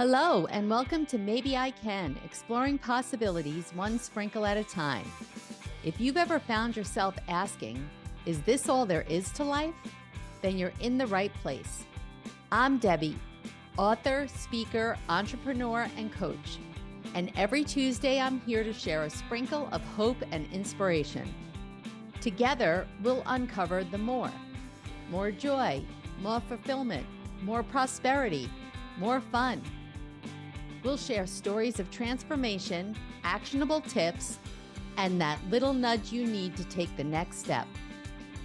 Hello, and welcome to Maybe I Can, exploring possibilities one sprinkle at a time. If you've ever found yourself asking, is this all there is to life? Then you're in the right place. I'm Debbie, author, speaker, entrepreneur, and coach. And every Tuesday, I'm here to share a sprinkle of hope and inspiration. Together, we'll uncover the more joy, more fulfillment, more prosperity, more fun. We'll share stories of transformation, actionable tips, and that little nudge you need to take the next step.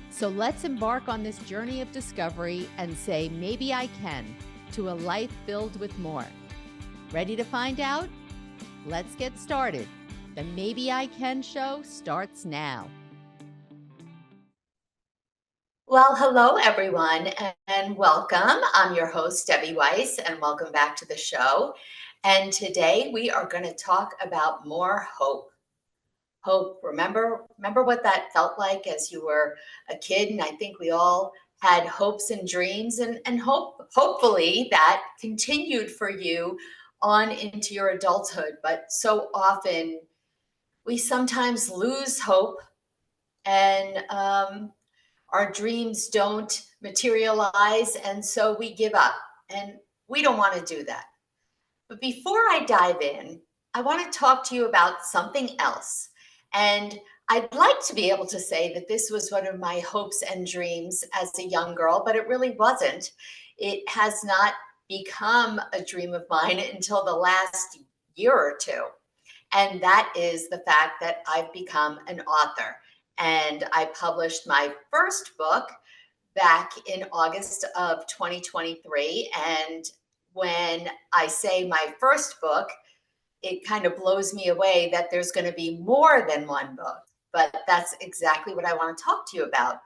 So let's embark on this journey of discovery and say, maybe I can, to a life filled with more. Ready to find out? Let's get started. The Maybe I Can show starts now. Well, hello, everyone, and welcome. I'm your host, Debbie Weiss, and welcome back to the show. And today we are going to talk about more hope. Hope. Remember what that felt like as you were a kid? And I think we all had hopes and dreams, and hopefully that continued for you on into your adulthood. But so often we sometimes lose hope, and our dreams don't materialize, and so we give up, and we don't want to do that. But before I dive in, I want to talk to you about something else. And I'd like to be able to say that this was one of my hopes and dreams as a young girl, but it really wasn't. It has not become a dream of mine until the last year or two. And that is the fact that I've become an author. And I published my first book back in August of 2023. And when I say my first book, it kind of blows me away that there's going to be more than one book. But that's exactly what I want to talk to you about.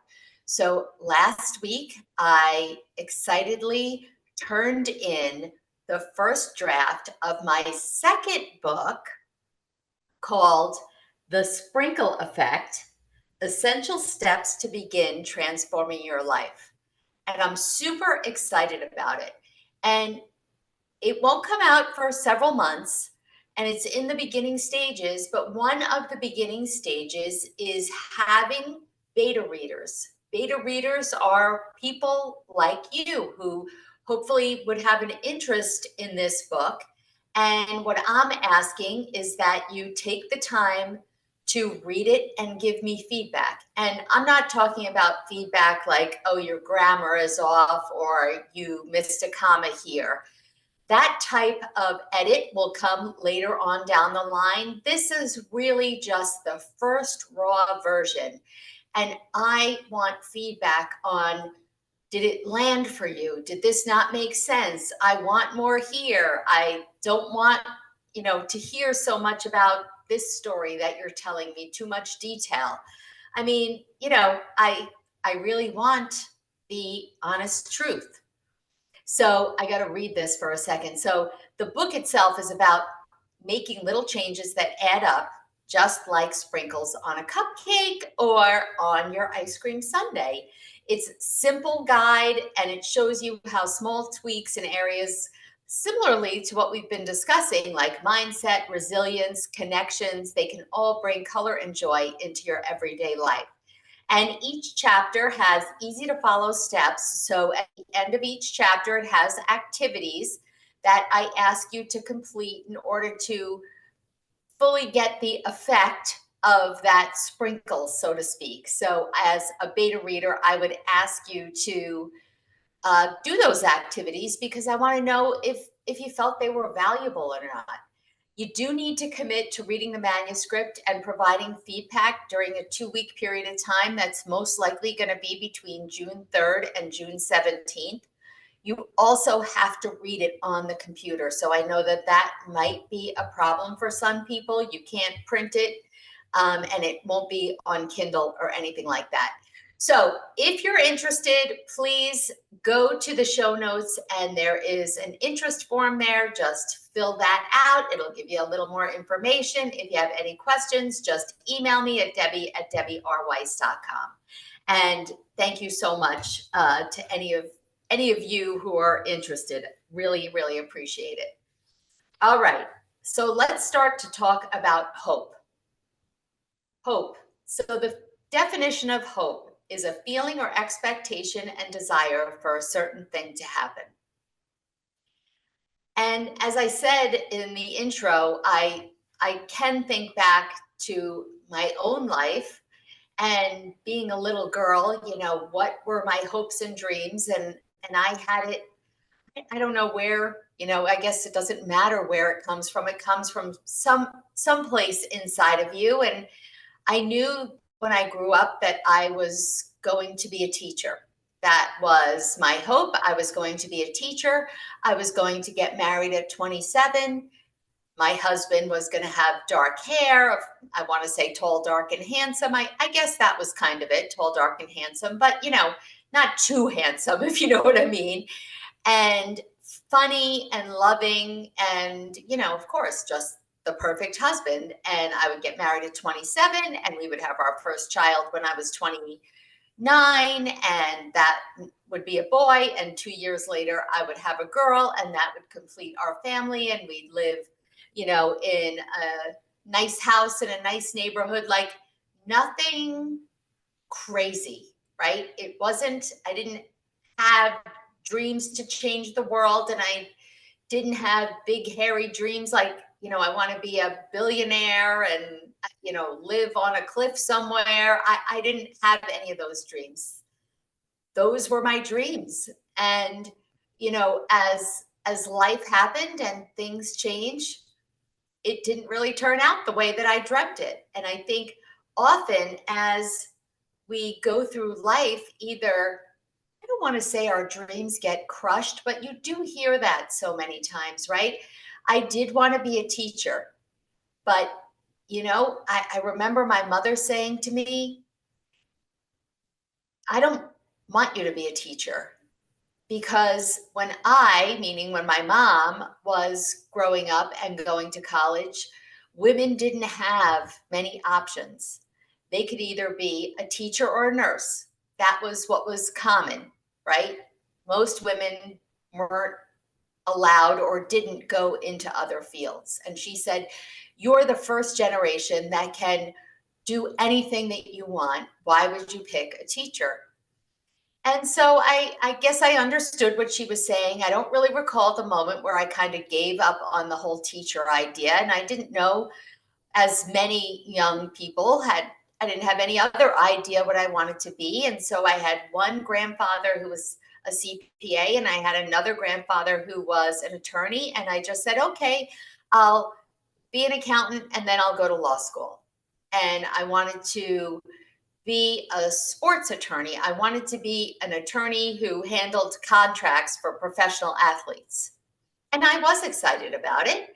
So last week, I excitedly turned in the first draft of my second book called The Sprinkle Effect: Essential Steps to Begin Transforming Your Life. And I'm super excited about it. And it won't come out for several months, and it's in the beginning stages, but one of the beginning stages is having beta readers. Beta readers are people like you who hopefully would have an interest in this book. And what I'm asking is that you take the time to read it and give me feedback. And I'm not talking about feedback like, oh, your grammar is off or you missed a comma here. That type of edit will come later on down the line. This is really just the first raw version. And I want feedback on, did it land for you? Did this not make sense? I want more here. I don't want, to hear so much about this story that you're telling me, too much detail. I mean, I really want the honest truth. So I got to read this for a second. So the book itself is about making little changes that add up, just like sprinkles on a cupcake or on your ice cream sundae. It's a simple guide, and it shows you how small tweaks in areas similarly to what we've been discussing, like mindset, resilience, connections, they can all bring color and joy into your everyday life. And each chapter has easy to follow steps. So at the end of each chapter, it has activities that I ask you to complete in order to fully get the effect of that sprinkle, so to speak. So as a beta reader, I would ask you to do those activities because I want to know if you felt they were valuable or not. You do need to commit to reading the manuscript and providing feedback during a 2-week period of time. That's most likely going to be between June 3rd and June 17th. You also have to read it on the computer. So I know that might be a problem for some people. You can't print it, and it won't be on Kindle or anything like that. So if you're interested, please go to the show notes, and there is an interest form there. Just fill that out. It'll give you a little more information. If you have any questions, just email me at debbie@debbierweiss.com. And thank you so much to any of you who are interested. Really, really appreciate it. All right. So let's start to talk about hope. Hope. So the definition of hope is a feeling or expectation and desire for a certain thing to happen. And as I said in the intro, I can think back to my own life and being a little girl, what were my hopes and dreams, and I had it. I don't know where, I guess it doesn't matter where it comes from. It comes from some place inside of you. And I knew when I grew up that I was going to be a teacher. That was my hope. I was going to be a teacher. I was going to get married at 27. My husband was going to have dark hair. I want to say tall, dark, and handsome. I guess that was kind of it, tall, dark, and handsome, but not too handsome, if you know what I mean. And funny and loving, and of course, just the perfect husband. And I would get married at 27, and we would have our first child when I was 29, and that would be a boy. And 2 years later, I would have a girl, and that would complete our family. And we'd live, in a nice house in a nice neighborhood, like nothing crazy, right? I didn't have dreams to change the world, and I didn't have big, hairy dreams like, I want to be a billionaire and, live on a cliff somewhere. I didn't have any of those dreams. Those were my dreams. And, as life happened and things change, it didn't really turn out the way that I dreamt it. And I think often as we go through life, either, I don't want to say our dreams get crushed, but you do hear that so many times, right? I did want to be a teacher, but I remember my mother saying to me, I don't want you to be a teacher. Because meaning when my mom was growing up and going to college, women didn't have many options. They could either be a teacher or a nurse. That was what was common, right? Most women weren't allowed or didn't go into other fields. And she said, you're the first generation that can do anything that you want. Why would you pick a teacher? And so I guess I understood what she was saying. I don't really recall the moment where I kind of gave up on the whole teacher idea. And I didn't know, as many young people had, I didn't have any other idea what I wanted to be. And so I had one grandfather who was a CPA, and I had another grandfather who was an attorney. And I just said, okay, I'll be an accountant and then I'll go to law school. And I wanted to be a sports attorney. I wanted to be an attorney who handled contracts for professional athletes. And I was excited about it.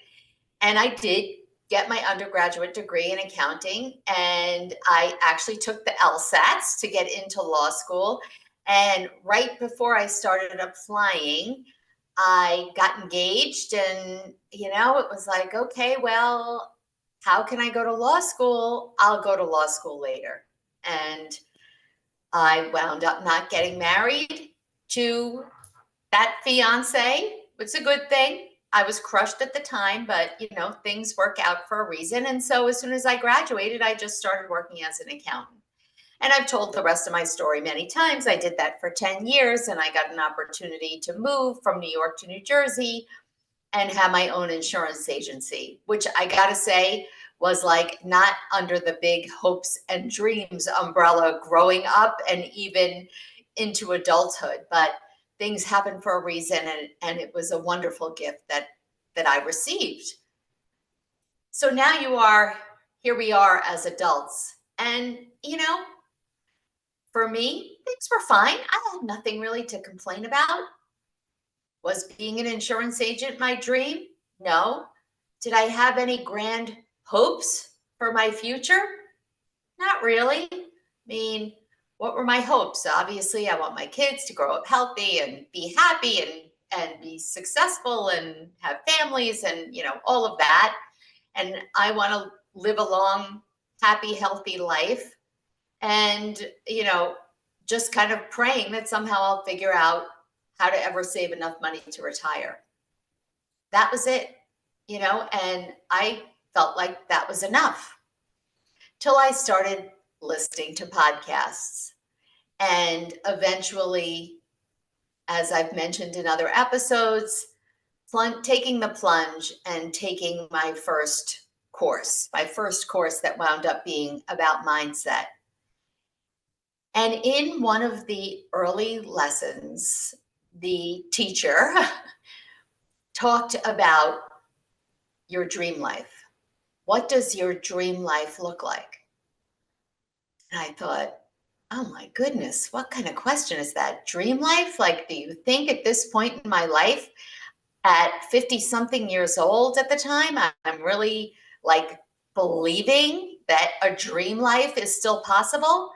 And I did get my undergraduate degree in accounting. And I actually took the LSATs to get into law school. And right before I started applying, I got engaged. And, it was like, okay, well, how can I go to law school? I'll go to law school later. And I wound up not getting married to that fiance. It's a good thing. I was crushed at the time, but things work out for a reason. And so as soon as I graduated, I just started working as an accountant. And I've told the rest of my story many times. I did that for 10 years, and I got an opportunity to move from New York to New Jersey and have my own insurance agency, which I got to say was like not under the big hopes and dreams umbrella growing up and even into adulthood. But things happen for a reason, and it was a wonderful gift that I received. So now here we are as adults. And, for me, things were fine. I had nothing really to complain about. Was being an insurance agent my dream? No. Did I have any grand hopes for my future? Not really. I mean, what were my hopes? Obviously, I want my kids to grow up healthy and be happy and be successful and have families and, all of that. And I want to live a long, happy, healthy life. And, just kind of praying that somehow I'll figure out how to ever save enough money to retire. That was it. and I felt like that was enough till I started listening to podcasts. And eventually, as I've mentioned in other episodes, taking the plunge and taking my first course that wound up being about mindset. And in one of the early lessons, the teacher talked about your dream life. What does your dream life look like? And I thought, oh my goodness, what kind of question is that? Dream life? Like, do you think at this point in my life, at 50 something years old at the time, I'm really like believing that a dream life is still possible?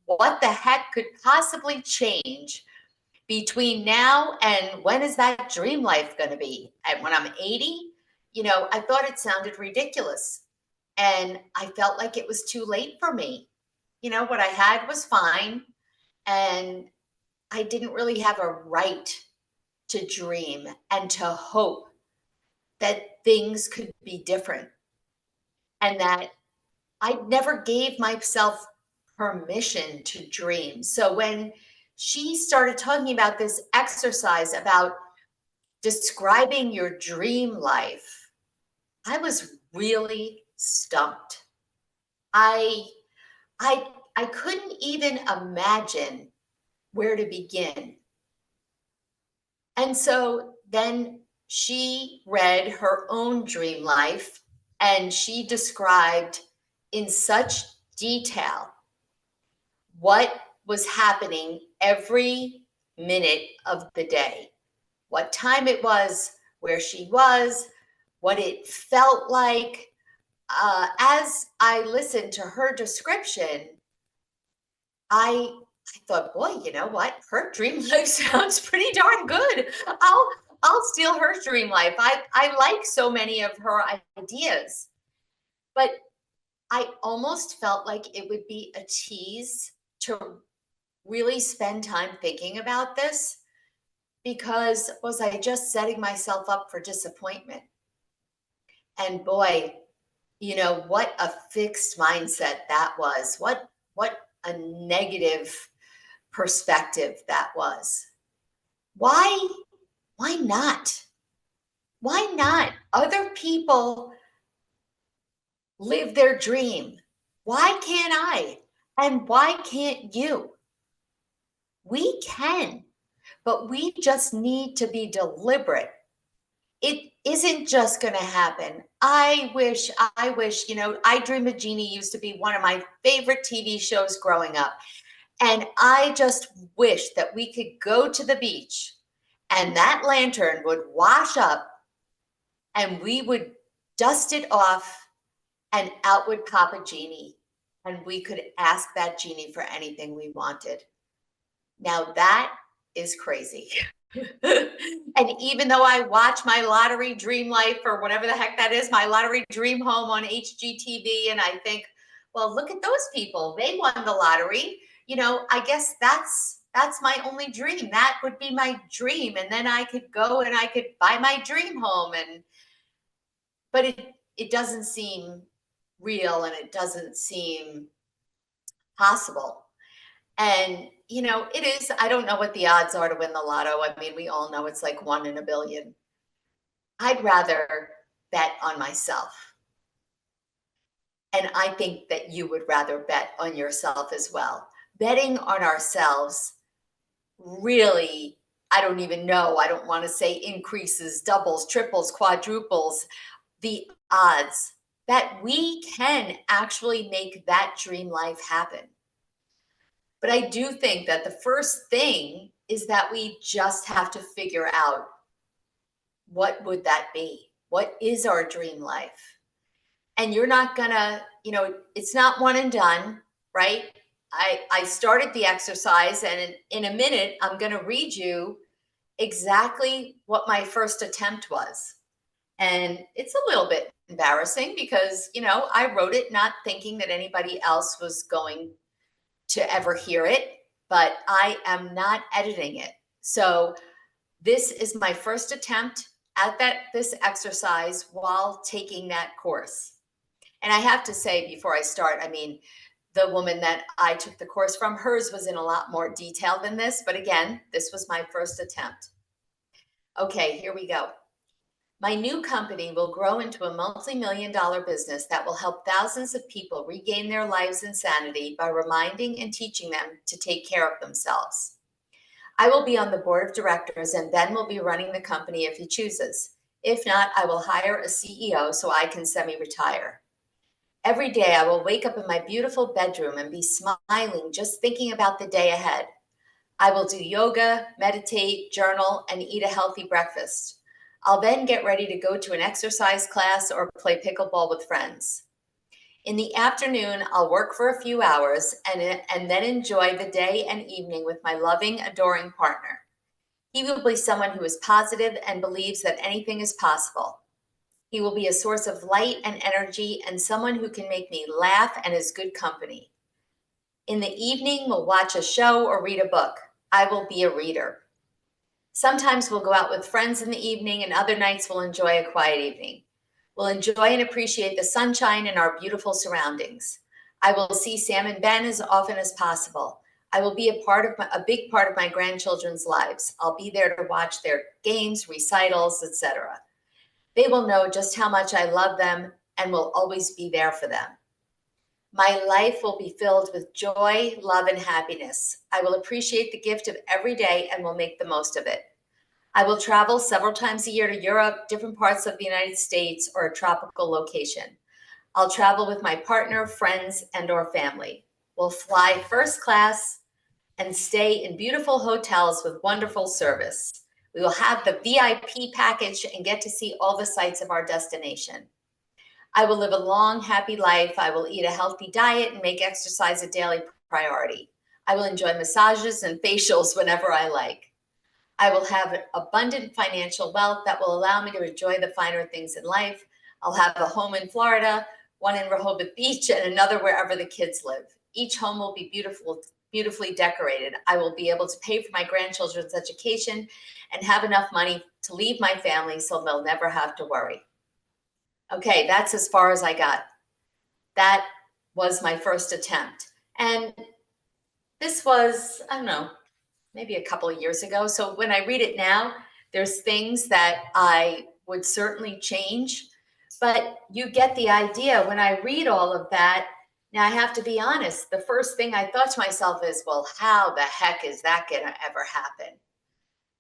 What the heck could possibly change between now and when is that dream life going to be? And when I'm 80, I thought it sounded ridiculous. And I felt like it was too late for me. What I had was fine. And I didn't really have a right to dream and to hope that things could be different and that I never gave myself permission to dream. So when she started talking about this exercise about describing your dream life, I was really stumped. I I I couldn't even imagine where to begin. And so then she read her own dream life and she described in such detail what was happening every minute of the day, what time it was, where she was, what it felt like. As I listened to her description, I I thought, boy, you know what? Her dream life sounds pretty darn good. I'll steal her dream life. I like so many of her ideas, but I almost felt like it would be a tease to really spend time thinking about this because was I just setting myself up for disappointment? And boy, what a fixed mindset that was. What a negative perspective that was. Why why not? Why not? Other people live their dream. Why can't I? And why can't you? We can, but we just need to be deliberate. It isn't just going to happen. I wish, I Dream of Jeannie used to be one of my favorite TV shows growing up. And I just wish that we could go to the beach and that lantern would wash up and we would dust it off and out would pop a genie and we could ask that genie for anything we wanted. Now that is crazy. And even though I watch my lottery dream life or whatever the heck that is, my lottery dream home on HGTV, and I think, well, look at those people. They won the lottery. I guess that's my only dream. That would be my dream. And then I could go and I could buy my dream home. But it doesn't seem real and it doesn't seem possible. And, it is, I don't know what the odds are to win the lotto. I mean, we all know it's like 1 in a billion. I'd rather bet on myself. And I think that you would rather bet on yourself as well. Betting on ourselves really, I don't even know. I don't want to say increases, doubles, triples, quadruples the odds that we can actually make that dream life happen. But I do think that the first thing is that we just have to figure out what would that be? What is our dream life? And you're not gonna, it's not one and done, right? I started the exercise and in a minute, I'm gonna read you exactly what my first attempt was. And it's a little bit embarrassing because, I wrote it not thinking that anybody else was going to ever hear it, but I am not editing it. So this is my first attempt at this exercise while taking that course. And I have to say before I start, I mean, the woman that I took the course from, hers was in a lot more detail than this, but again, this was my first attempt. Okay, here we go. My new company will grow into a multi-million-dollar business that will help thousands of people regain their lives and sanity by reminding and teaching them to take care of themselves. I will be on the board of directors, and Ben will be running the company if he chooses. If not, I will hire a CEO so I can semi-retire. Every day I will wake up in my beautiful bedroom and be smiling just thinking about the day ahead. I will do yoga, meditate, journal, and eat a healthy breakfast. I'll then get ready to go to an exercise class or play pickleball with friends. In the afternoon, I'll work for a few hours and then enjoy the day and evening with my loving, adoring partner. He will be someone who is positive and believes that anything is possible. He will be a source of light and energy and someone who can make me laugh and is good company. In the evening, we'll watch a show or read a book. I will be a reader. Sometimes we'll go out with friends in the evening, and other nights we'll enjoy a quiet evening. We'll enjoy and appreciate the sunshine and our beautiful surroundings. I will see Sam and Ben as often as possible. I will be a big part of my grandchildren's lives. I'll be there to watch their games, recitals, etc. They will know just how much I love them and will always be there for them. My life will be filled with joy, love, and happiness. I will appreciate the gift of every day and will make the most of it. I will travel several times a year to Europe, different parts of the United States, or a tropical location. I'll travel with my partner, friends, and/or family. We'll fly first class and stay in beautiful hotels with wonderful service. We will have the VIP package and get to see all the sights of our destination. I will live a long, happy life. I will eat a healthy diet and make exercise a daily priority. I will enjoy massages and facials whenever I like. I will have abundant financial wealth that will allow me to enjoy the finer things in life. I'll have a home in Florida, one in Rehoboth Beach, and another wherever the kids live. Each home will be beautifully decorated. I will be able to pay for my grandchildren's education and have enough money to leave my family so they'll never have to worry. Okay, that's as far as I got. That was my first attempt. And this was, I don't know, maybe a couple of years ago. So when I read it now, there's things that I would certainly change, but you get the idea. When I read all of that, now I have to be honest, the first thing I thought to myself is, well, how the heck is that going to ever happen?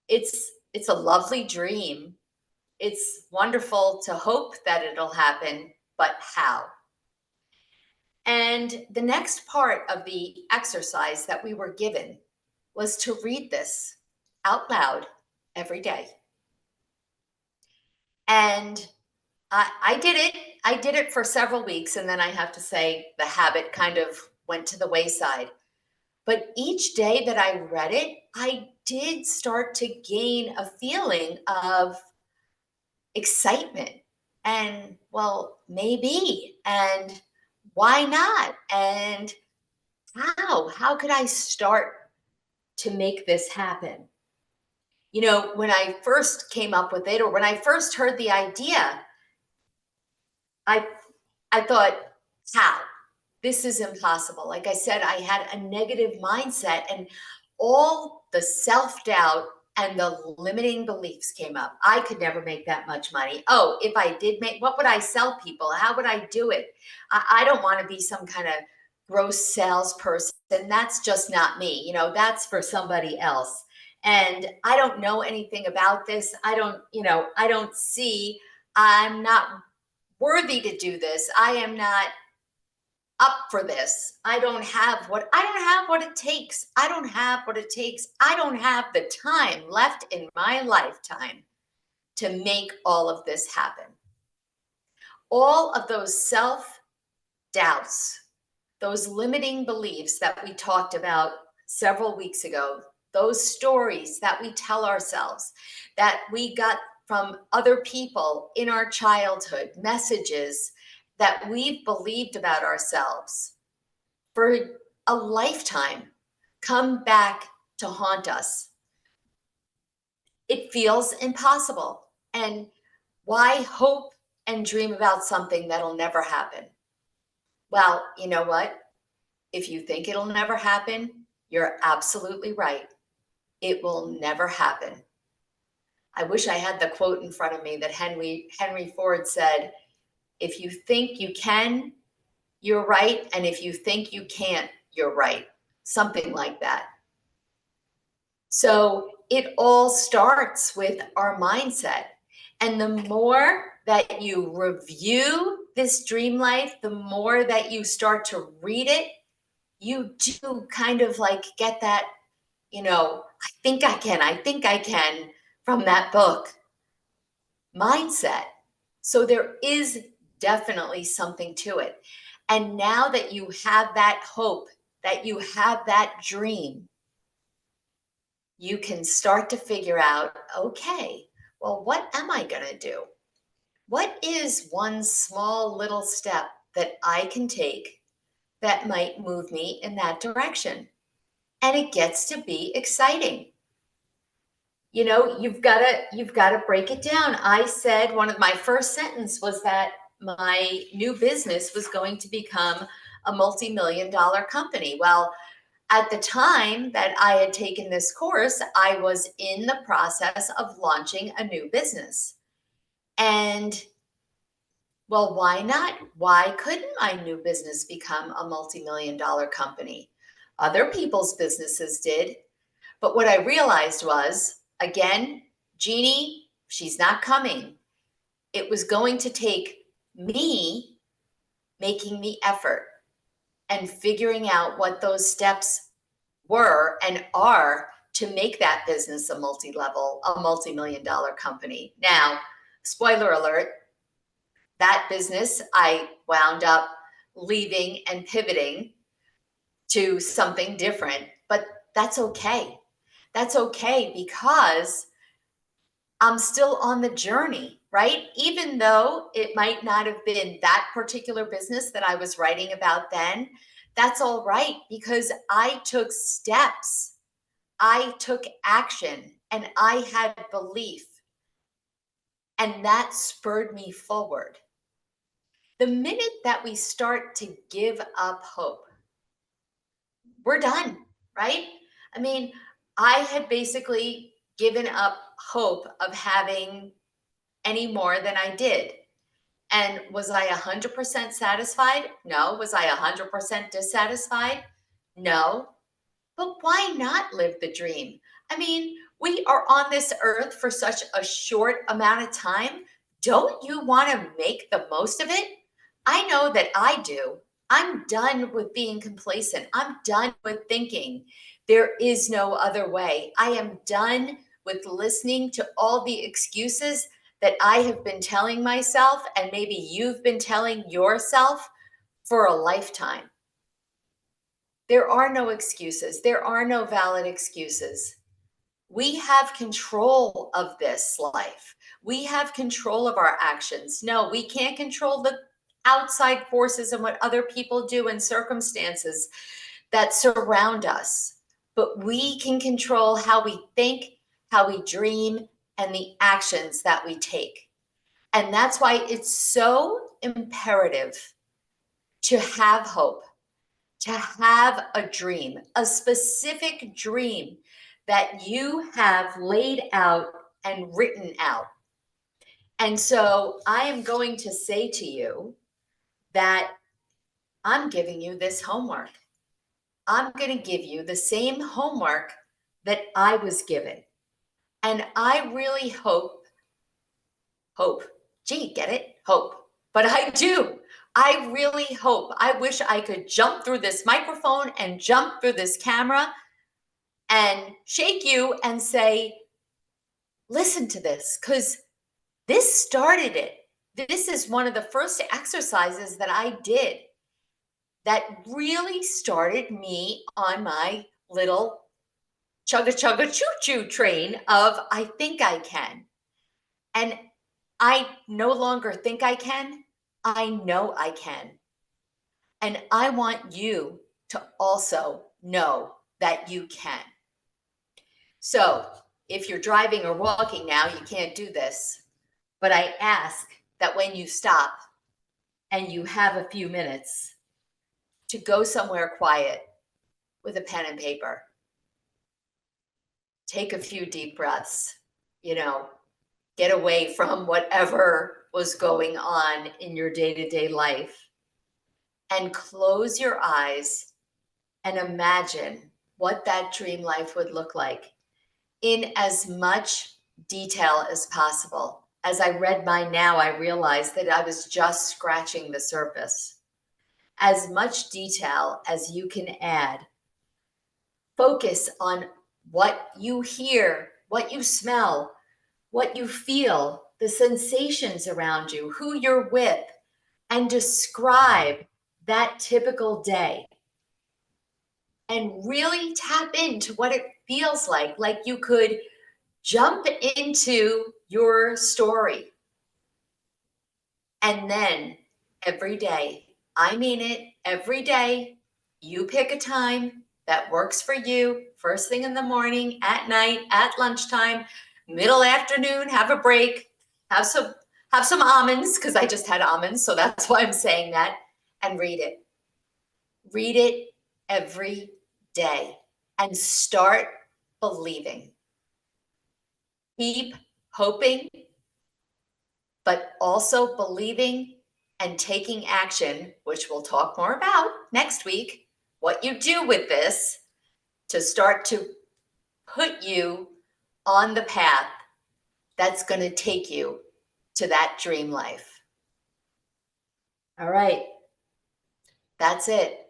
It's a lovely dream. It's wonderful to hope that it'll happen, but how? And the next part of the exercise that we were given was to read this out loud every day. And I did it. I did it for several weeks. And then I have to say the habit kind of went to the wayside. But each day that I read it, I did start to gain a feeling of excitement and, well, maybe, and why not? And how could I start to make this happen? You know, when I first came up with it, or when I first heard the idea, I thought, how? This is impossible. Like I said, I had a negative mindset and all the self-doubt and the limiting beliefs came up. I could never make that much money. Oh, if I did make, what would I sell people? How would I do it? I don't want to be some kind of gross salesperson. That's just not me. You know, that's for somebody else. And I don't know anything about this. I don't see, I'm not worthy to do this. I am not up for this. I don't have what it takes. I don't have what it takes. I don't have the time left in my lifetime to make all of this happen. All of those self-doubts, those limiting beliefs that we talked about several weeks ago, those stories that we tell ourselves, that we got from other people in our childhood, messages that we've believed about ourselves for a lifetime, come back to haunt us. It feels impossible. And why hope and dream about something that'll never happen? Well, you know what? If you think it'll never happen, you're absolutely right. It will never happen. I wish I had the quote in front of me that Henry Ford said, if you think you can, you're right. And if you think you can't, you're right. Something like that. So it all starts with our mindset. And the more that you review this dream life, the more that you start to read it, you do kind of like get that, I think I can from that book mindset. So there is definitely something to it. And now that you have that hope, that you have that dream, you can start to figure out, okay, well, what am I going to do? What is one small little step that I can take that might move me in that direction? And it gets to be exciting. You've got to break it down. I said one of my first sentence was that my new business was going to become a multi-million-dollar company. Well, at the time that I had taken this course, I was in the process of launching a new business. And well, why not? Why couldn't my new business become a multi-million-dollar company? Other people's businesses did. But what I realized was, again, Jeannie, she's not coming. It was going to take me making the effort and figuring out what those steps were and are to make that business a multi-million-dollar company. Now, spoiler alert, that business I wound up leaving and pivoting to something different, but that's okay. That's okay because I'm still on the journey, right? Even though it might not have been that particular business that I was writing about then, that's all right because I took steps, I took action, and I had belief, and that spurred me forward. The minute that we start to give up hope, we're done, right? I mean, I had basically given up hope of having any more than I did. And was I 100% satisfied? No. Was I 100% dissatisfied? No. But why not live the dream? I mean, we are on this earth for such a short amount of time. Don't you want to make the most of it? I know that I do. I'm done with being complacent. I'm done with thinking there is no other way. I am done with listening to all the excuses that I have been telling myself, and maybe you've been telling yourself for a lifetime. There are no excuses. There are no valid excuses. We have control of this life. We have control of our actions. No, we can't control the outside forces and what other people do and circumstances that surround us. But we can control how we think, how we dream, and the actions that we take. And that's why it's so imperative to have hope, to have a dream, a specific dream that you have laid out and written out. And so I am going to say to you that I'm giving you this homework. I'm going to give you the same homework that I was given. And I really hope, gee, get it? Hope. But I do. I really hope. I wish I could jump through this microphone and jump through this camera and shake you and say, listen to this, because this started it. This is one of the first exercises that I did that really started me on my little chugga chugga choo choo train of I think I can. And I no longer think I can. I know I can. And I want you to also know that you can. So if you're driving or walking now, you can't do this. But I ask that when you stop and you have a few minutes to go somewhere quiet with a pen and paper, take a few deep breaths, get away from whatever was going on in your day-to-day life and close your eyes and imagine what that dream life would look like in as much detail as possible. As I read mine now, I realized that I was just scratching the surface. As much detail as you can add. Focus on what you hear, what you smell, what you feel, the sensations around you, who you're with, and describe that typical day. And really tap into what it feels like you could jump into your story. And then every day, I mean it, every day, you pick a time that works for you, first thing in the morning, at night, at lunchtime, middle afternoon, have a break, have some almonds, because I just had almonds, so that's why I'm saying that, and read it. Read it every day and start believing. Keep hoping, but also believing and taking action, which we'll talk more about next week, what you do with this to start to put you on the path that's going to take you to that dream life. All right, that's it.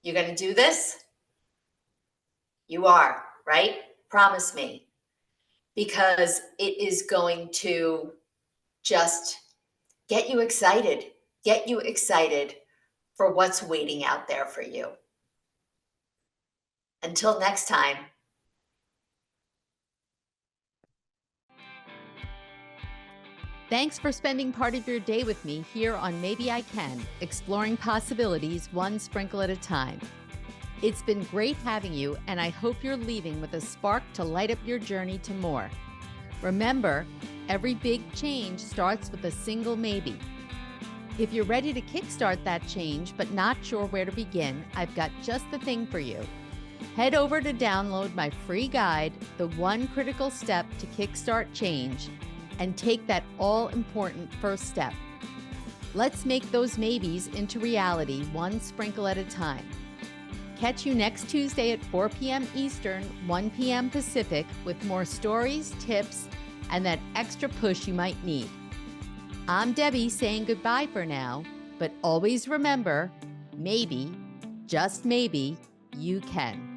You're going to do this? You are, right? Promise me. Because it is going to just get you excited for what's waiting out there for you. Until next time. Thanks for spending part of your day with me here on Maybe I Can, exploring possibilities one sprinkle at a time. It's been great having you, and I hope you're leaving with a spark to light up your journey to more. Remember, every big change starts with a single maybe. If you're ready to kickstart that change but not sure where to begin, I've got just the thing for you. Head over to download my free guide, The One Critical Step to Kickstart Change, and take that all-important first step. Let's make those maybes into reality one sprinkle at a time. Catch you next Tuesday at 4 p.m. Eastern, 1 p.m. Pacific with more stories, tips, and that extra push you might need. I'm Debbie saying goodbye for now, but always remember, maybe, just maybe, you can.